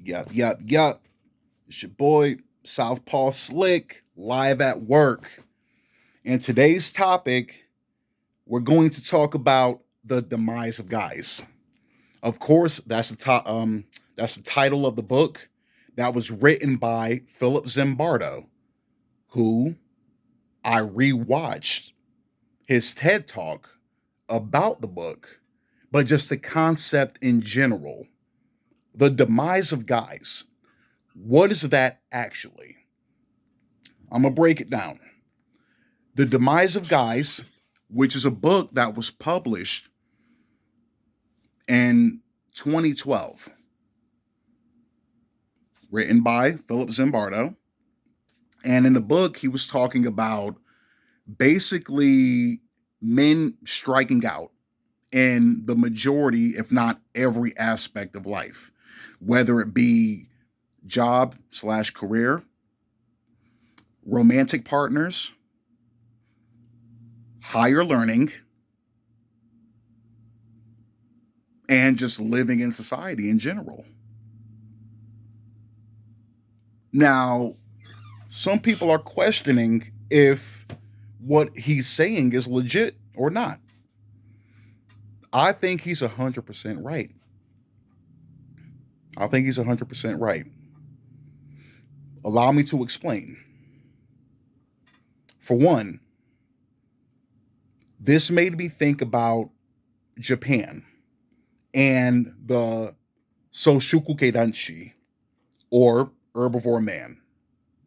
Yup. It's your boy, Southpaw Slick, live at work. And today's topic, we're going to talk about the demise of guys. Of course, that's the title of the book that was written by Philip Zimbardo, who I rewatched his TED talk about the book, but just the concept in general. The demise of guys. What is that actually? I'm going to break it down. The Demise of Guys, which is a book that was published in 2012, written by Philip Zimbardo. And in the book, he was talking about basically men striking out in the majority, if not every aspect of life, whether it be job slash career, romantic partners, higher learning, and just living in society in general. Now, some people are questioning if what he's saying is legit or not. I think he's 100% right. I think he's 100% right. Allow me to explain. For one, this made me think about Japan and the Soshuku Keidanshi, or herbivore man,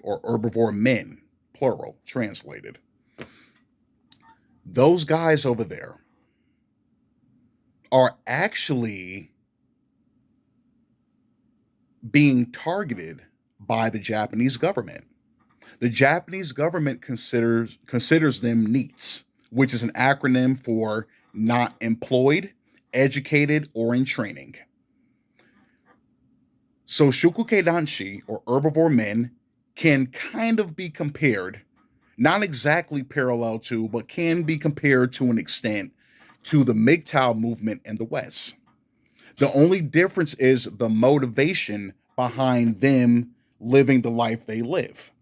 or herbivore men, plural, translated. Those guys over there are actually being targeted by the Japanese government. The Japanese government considers them NEETs, which is an acronym for not employed, educated, or in training. So Shukuke Danshi, or herbivore men, can kind of be compared, not exactly parallel to, but can be compared to an extent to the MGTOW movement in the West. The only difference is the motivation behind them living the life they live.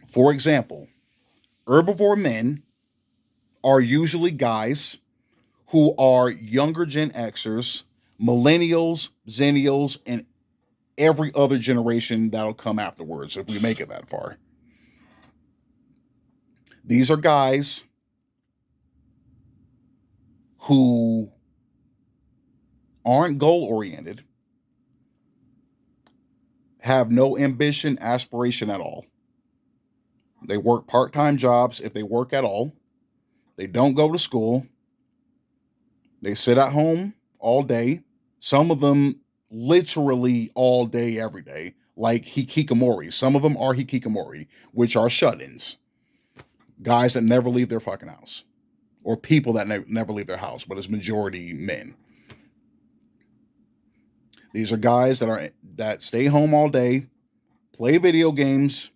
For example, herbivore men are usually guys who are younger Gen Xers, millennials, zennials, and every other generation that'll come afterwards if we make it that far. These are guys who aren't goal oriented, have no ambition, aspiration at all. They work part time jobs if they work at all. They don't go to school. They sit at home all day. Some of them literally all day, every day, like hikikomori. Some of them are hikikomori, which are shut-ins. Guys that never leave their fucking house. Or people that never leave their house, but it's majority men. These are guys that stay home all day, play video games,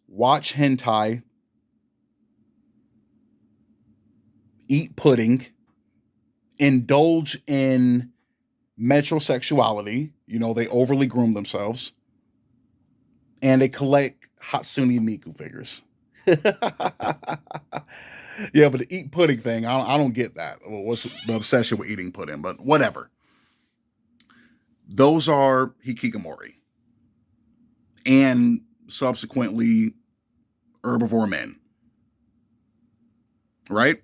watch hentai, eat pudding, indulge in metrosexuality. You know, they overly groom themselves, and they collect Hatsune Miku figures. Yeah, but the eat pudding thing, I don't get that. What's the obsession with eating pudding? But whatever. Those are hikikomori, and subsequently herbivore men, right?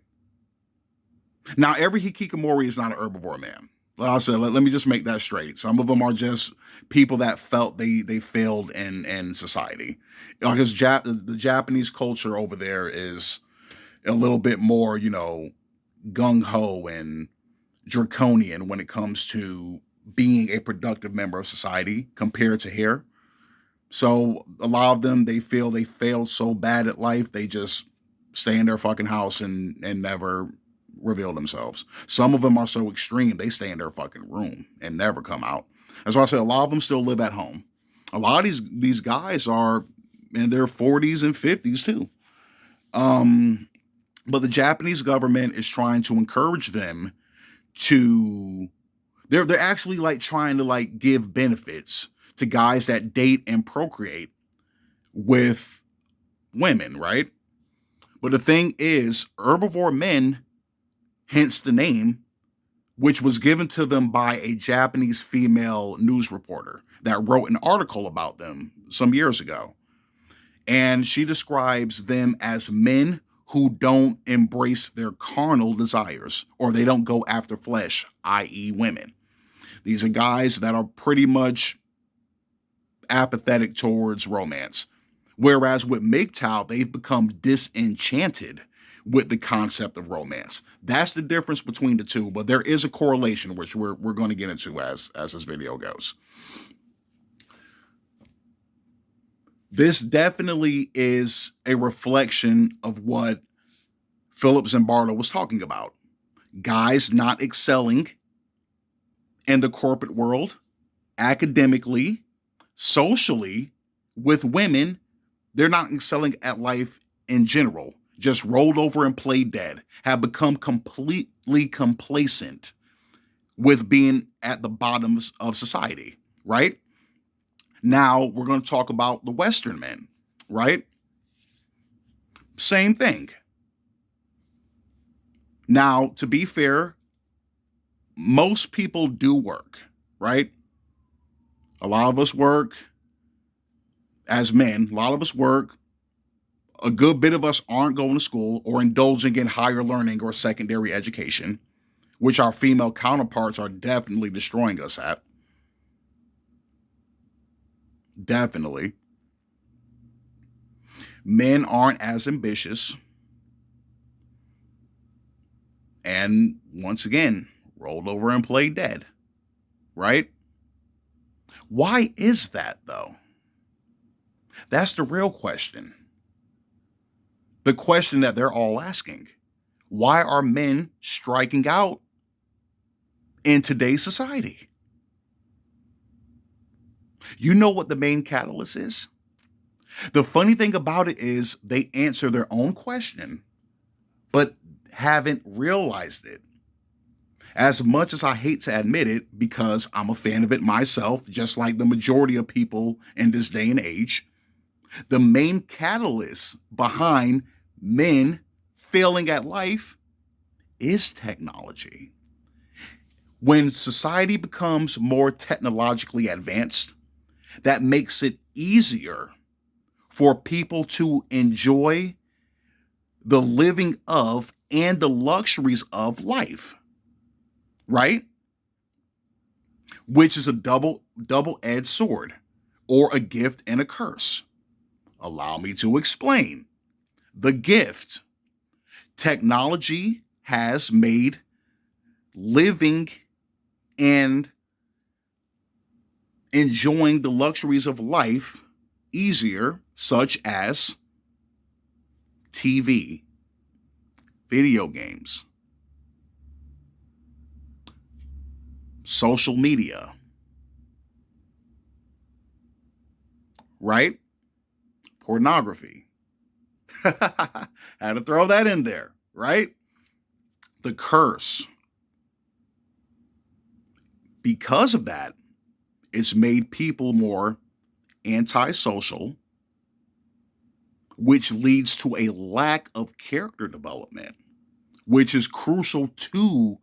Now, every hikikomori is not an herbivore man. Like I said, let me just make that straight. Some of them are just people that felt they failed in society. Because the Japanese culture over there is a little bit more, gung ho and draconian when it comes to being a productive member of society compared to here. So a lot of them, they feel they failed so bad at life, they just stay in their fucking house and never reveal themselves. Some of them are so extreme, they stay in their fucking room and never come out. That's why I say a lot of them still live at home. A lot of these guys are in their 40s and 50s too. But the Japanese government is trying to encourage them to they're actually like trying to like give benefits to guys that date and procreate with women, right? But the thing is, herbivore men, hence the name, which was given to them by a Japanese female news reporter that wrote an article about them some years ago. And she describes them as men who don't embrace their carnal desires, or they don't go after flesh, i.e., women. These are guys that are pretty much apathetic towards romance. Whereas with MGTOW, they've become disenchanted with the concept of romance. That's the difference between the two, but there is a correlation, which we're going to get into as this video goes. This definitely is a reflection of what Philip Zimbardo was talking about. Guys not excelling in the corporate world, academically, socially, with women. They're not excelling at life in general, just rolled over and played dead, have become completely complacent with being at the bottoms of society, right? Now we're going to talk about the Western men, right? Same thing. Now, to be fair, most people do work, right? A lot of us work as men, a lot of us work. A good bit of us aren't going to school or indulging in higher learning or secondary education, which our female counterparts are definitely destroying us at. Definitely. Men aren't as ambitious. And once again, rolled over and played dead, right? Why is that, though? That's the real question. The question that they're all asking. Why are men striking out in today's society? You know what the main catalyst is? The funny thing about it is they answer their own question, but haven't realized it. As much as I hate to admit it, because I'm a fan of it myself, just like the majority of people in this day and age, the main catalyst behind men failing at life is technology. When society becomes more technologically advanced, that makes it easier for people to enjoy the living of and the luxuries of life, right? Which is a double-edged sword, or a gift and a curse. Allow me to explain. The gift. Technology has made living and enjoying the luxuries of life easier, such as TV, video games, social media, right? Pornography. Had to throw that in there, right? The curse. Because of that, it's made people more antisocial, which leads to a lack of character development, which is crucial to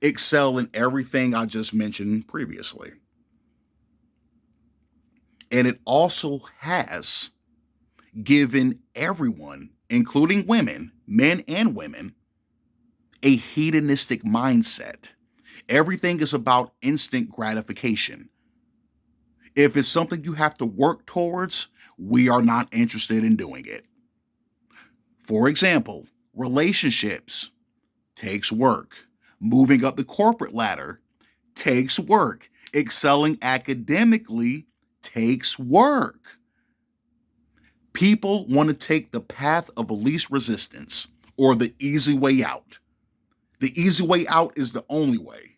excel in everything I just mentioned previously. And it also has given everyone, including women, men and women, a hedonistic mindset. Everything is about instant gratification. If it's something you have to work towards, we are not interested in doing it. For example, relationships takes work. Moving up the corporate ladder takes work. Excelling academically takes work. People want to take the path of least resistance, or the easy way out. The easy way out is the only way.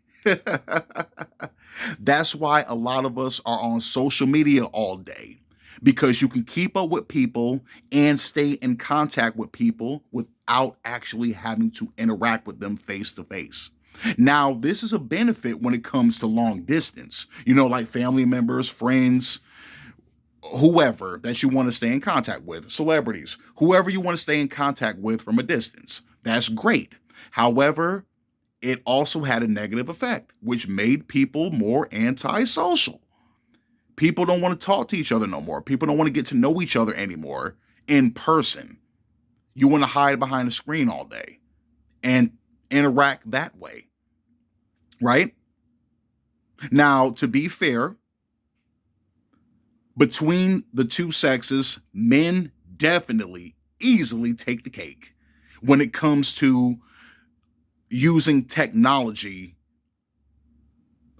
That's why a lot of us are on social media all day, because you can keep up with people and stay in contact with people without actually having to interact with them face to face. Now, this is a benefit when it comes to long distance, like family members, friends, whoever that you want to stay in contact with, celebrities, whoever you want to stay in contact with from a distance. That's great. However, it also had a negative effect, which made people more antisocial. People don't want to talk to each other no more. People don't want to get to know each other anymore in person. You want to hide behind a screen all day and interact that way, right? Now, to be fair, between the two sexes, men definitely easily take the cake when it comes to using technology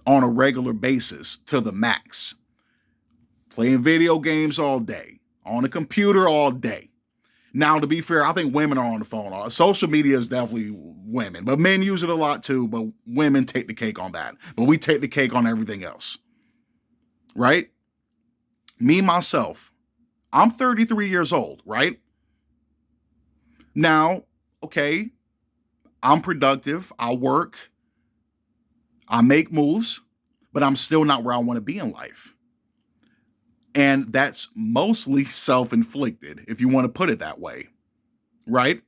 on a regular basis to the max. Playing video games all day, on a computer all day. Now, to be fair, I think women are on the phone. Social media is definitely women, but men use it a lot too, but women take the cake on that. But we take the cake on everything else, right? Me, myself, I'm 33 years old, right? Now, okay, I'm productive, I work, I make moves, but I'm still not where I want to be in life. And that's mostly self-inflicted, if you want to put it that way, right?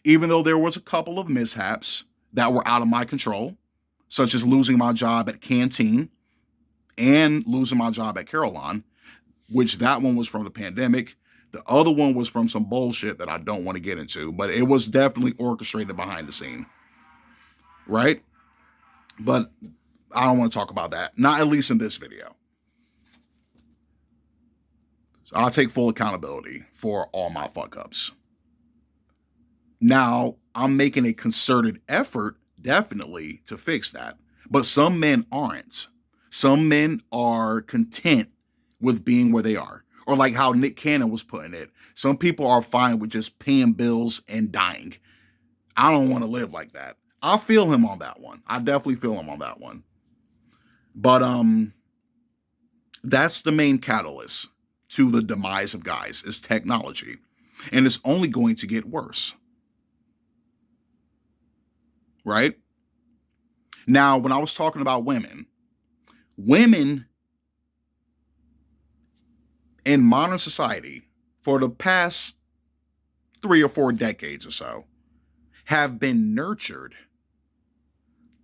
Even though there was a couple of mishaps that were out of my control, such as losing my job at Canteen and losing my job at Carolina, which that one was from the pandemic. The other one was from some bullshit that I don't want to get into, but it was definitely orchestrated behind the scene, right? But I don't want to talk about that, not at least in this video. So I'll take full accountability for all my fuck ups. Now, I'm making a concerted effort, definitely, to fix that. But some men aren't. Some men are content with being where they are. Or like how Nick Cannon was putting it. Some people are fine with just paying bills and dying. I don't want to live like that. I feel him on that one. I definitely feel him on that one. But that's the main catalyst to the demise of guys is technology. And it's only going to get worse. Right? Now, when I was talking about women in modern society for the past 3 or 4 decades or so have been nurtured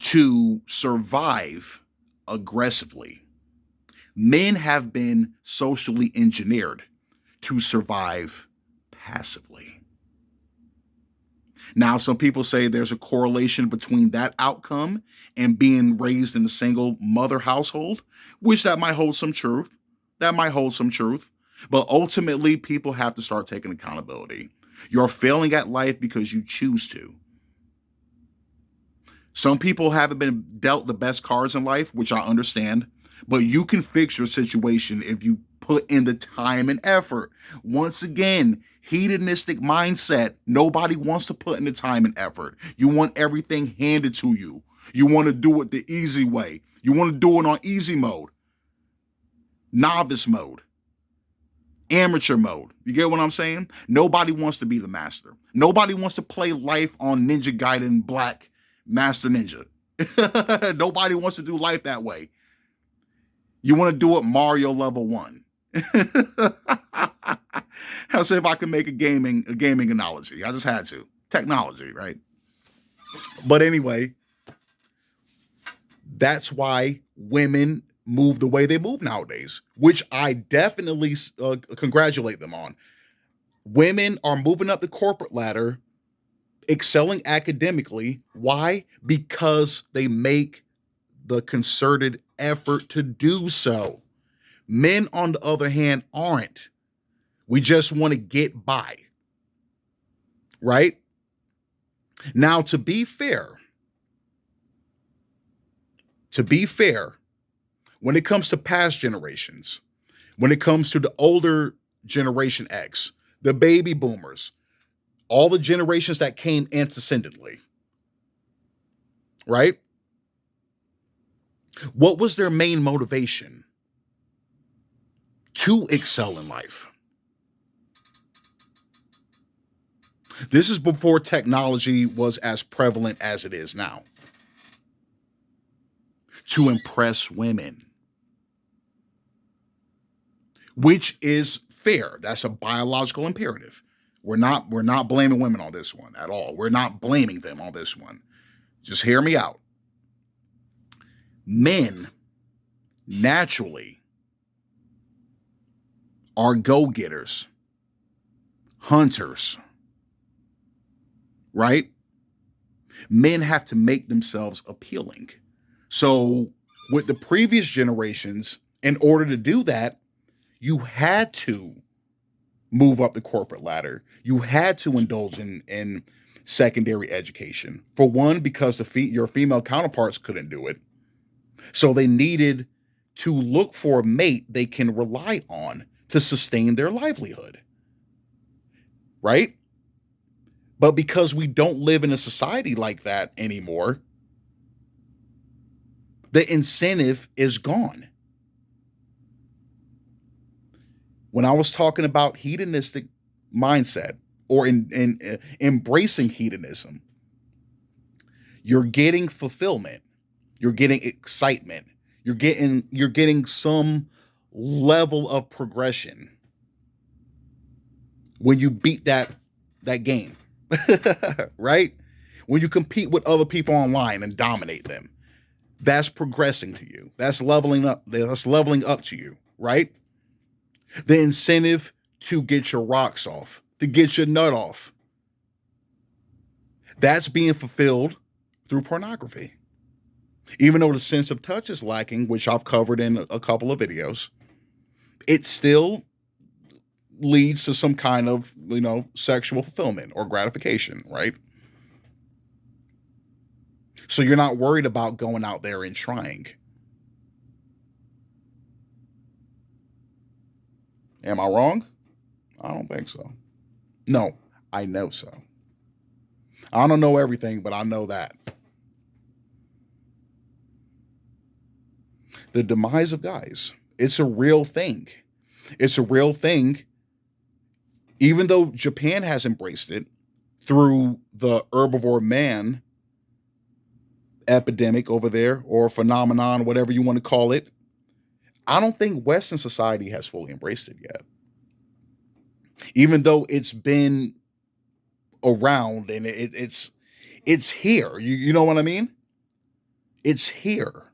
to survive aggressively. Men have been socially engineered to survive passively. Now, some people say there's a correlation between that outcome and being raised in a single mother household, which that might hold some truth. That might hold some truth. But ultimately, people have to start taking accountability. You're failing at life because you choose to. Some people haven't been dealt the best cards in life, which I understand, but you can fix your situation if you put in the time and effort. Once again, hedonistic mindset. Nobody wants to put in the time and effort. You want everything handed to you. You want to do it the easy way. You want to do it on easy mode, novice mode, amateur mode. You get what I'm saying? Nobody wants to be the master. Nobody wants to play life on Ninja Gaiden Black Master Ninja. Nobody wants to do life that way. You want to do it Mario level 1. I'll see if I can make a gaming analogy. I just had to. Technology, right? But anyway, that's why women move the way they move nowadays, which I definitely congratulate them on. Women are moving up the corporate ladder, excelling academically. Why? Because they make the concerted effort to do so. Men, on the other hand, aren't. We just want to get by. Right? Now, to be fair, when it comes to past generations, when it comes to the older Generation X, the baby boomers, all the generations that came antecedently, right? What was their main motivation to excel in life? This is before technology was as prevalent as it is now. to impress women, which is fair. That's a biological imperative. We're not blaming women on this one at all. We're not blaming them on this one. Just hear me out. Men naturally are go-getters, hunters, right? Men have to make themselves appealing. So with the previous generations, in order to do that, you had to move up the corporate ladder. You had to indulge in secondary education. For one, because your female counterparts couldn't do it. So they needed to look for a mate they can rely on to sustain their livelihood. Right? But because we don't live in a society like that anymore, the incentive is gone. When I was talking about hedonistic mindset or in embracing hedonism, you're getting fulfillment, you're getting excitement, you're getting some level of progression when you beat that game. Right? When you compete with other people online and dominate them, that's progressing to you. That's leveling up. That's leveling up to you, right? The incentive to get your rocks off, to get your nut off, that's being fulfilled through pornography. Even though the sense of touch is lacking, which I've covered in a couple of videos, it still leads to some kind of, sexual fulfillment or gratification, right? So you're not worried about going out there and trying. Am I wrong? I don't think so. No, I know so. I don't know everything, but I know that. The demise of guys. It's a real thing. It's a real thing. Even though Japan has embraced it through the herbivore man epidemic over there, or phenomenon, whatever you want to call it, I don't think Western society has fully embraced it yet. Even though it's been around and it's here. You know what I mean? It's here.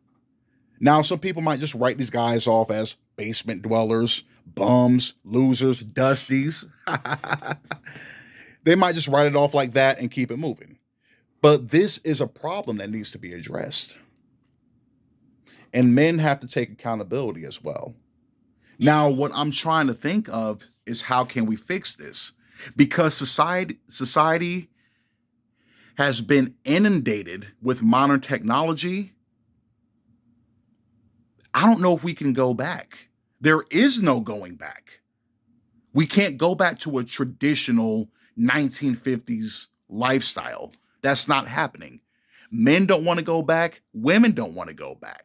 Now, some people might just write these guys off as basement dwellers, bums, losers, dusties. They might just write it off like that and keep it moving. But this is a problem that needs to be addressed. And men have to take accountability as well. Now, what I'm trying to think of is, how can we fix this? Because society has been inundated with modern technology. I don't know if we can go back. There is no going back. We can't go back to a traditional 1950s lifestyle. That's not happening. Men don't want to go back. Women don't want to go back.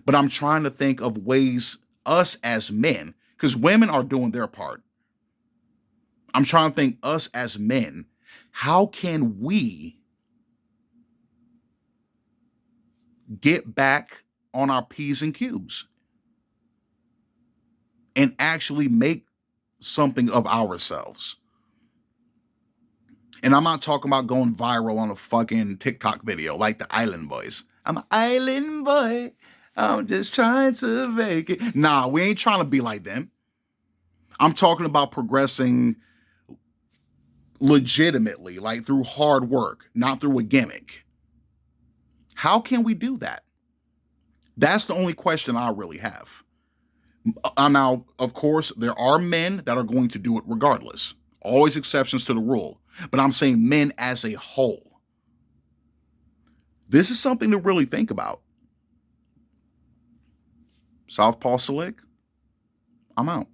But I'm trying to think of ways, us as men, because women are doing their part. I'm trying to think, us as men, how can we get back on our P's and Q's and actually make something of ourselves? And I'm not talking about going viral on a fucking TikTok video like the Island Boys. I'm an island boy. I'm just trying to make it. Nah, we ain't trying to be like them. I'm talking about progressing legitimately, like through hard work, not through a gimmick. How can we do that? That's the only question I really have. Now, of course, there are men that are going to do it regardless. Always exceptions to the rule. But I'm saying men as a whole. This is something to really think about. Southpaw Slick, I'm out.